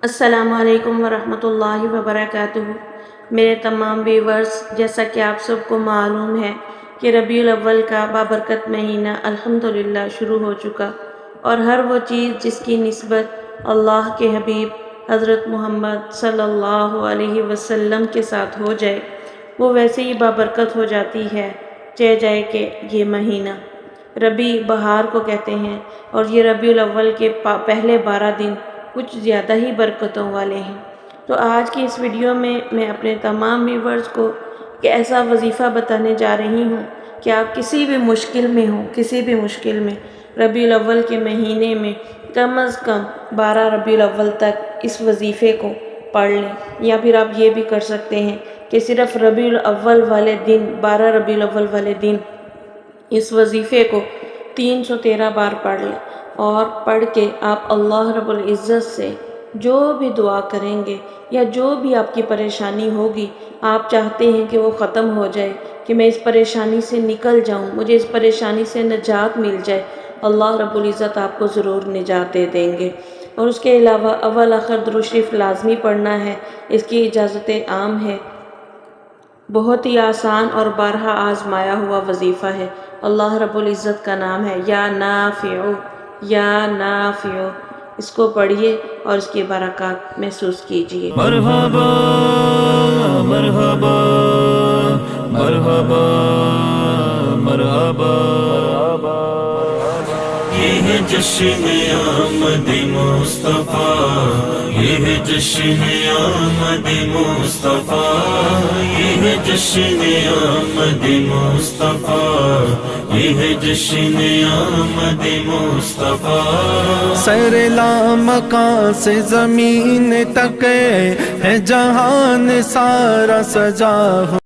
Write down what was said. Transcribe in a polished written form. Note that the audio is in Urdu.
السلام علیکم ورحمۃ اللہ وبرکاتہ۔ میرے تمام ویورز، جیسا کہ آپ سب کو معلوم ہے کہ ربیع الاول کا بابرکت مہینہ الحمدللہ شروع ہو چکا، اور ہر وہ چیز جس کی نسبت اللہ کے حبیب حضرت محمد صلی اللہ علیہ وسلم کے ساتھ ہو جائے وہ ویسے ہی بابرکت ہو جاتی ہے، چاہے جائے کہ یہ مہینہ ربیع بہار کو کہتے ہیں، اور یہ ربیع الاول کے پہلے 12 دن کچھ زیادہ ہی برکتوں والے ہیں۔ تو آج کی اس ویڈیو میں اپنے تمام ویورز کو ایک ایسا وظیفہ بتانے جا رہی ہوں کہ آپ کسی بھی مشکل میں ہوں، کسی بھی مشکل میں ربیع الاول کے مہینے میں کم از کم 12 ربیع الاول تک اس وظیفے کو پڑھ لیں، یا پھر آپ یہ بھی کر سکتے ہیں کہ صرف ربیع الاول والے دن 12 ربیع الاول والے دن اس وظیفے کو 313 بار پڑھ لیں، اور پڑھ کے آپ اللہ رب العزت سے جو بھی دعا کریں گے یا جو بھی آپ کی پریشانی ہوگی، آپ چاہتے ہیں کہ وہ ختم ہو جائے، کہ میں اس پریشانی سے نکل جاؤں، مجھے اس پریشانی سے نجات مل جائے، اللہ رب العزت آپ کو ضرور نجات دے دیں گے۔ اور اس کے علاوہ اول آخر درود شریف لازمی پڑھنا ہے، اس کی اجازت عام ہے، بہت ہی آسان اور بارہا آزمایا ہوا وظیفہ ہے۔ اللہ رب العزت کا نام ہے یا نافع، یا نافع، اس کو پڑھیے اور اس کی برکات محسوس کیجیے۔ مرحبا مرحبا مرحبا مرحبا، یہ ہے جشن آمد مصطفیٰ، یہ ہے جشن آمد مصطفیٰ، یہ ہے جشن آمد مصطفیٰ، یہ ہے جشن آمد مصطفیٰ۔ سر لامکاں سے زمین تک ہے جہان سارا سجا ہو۔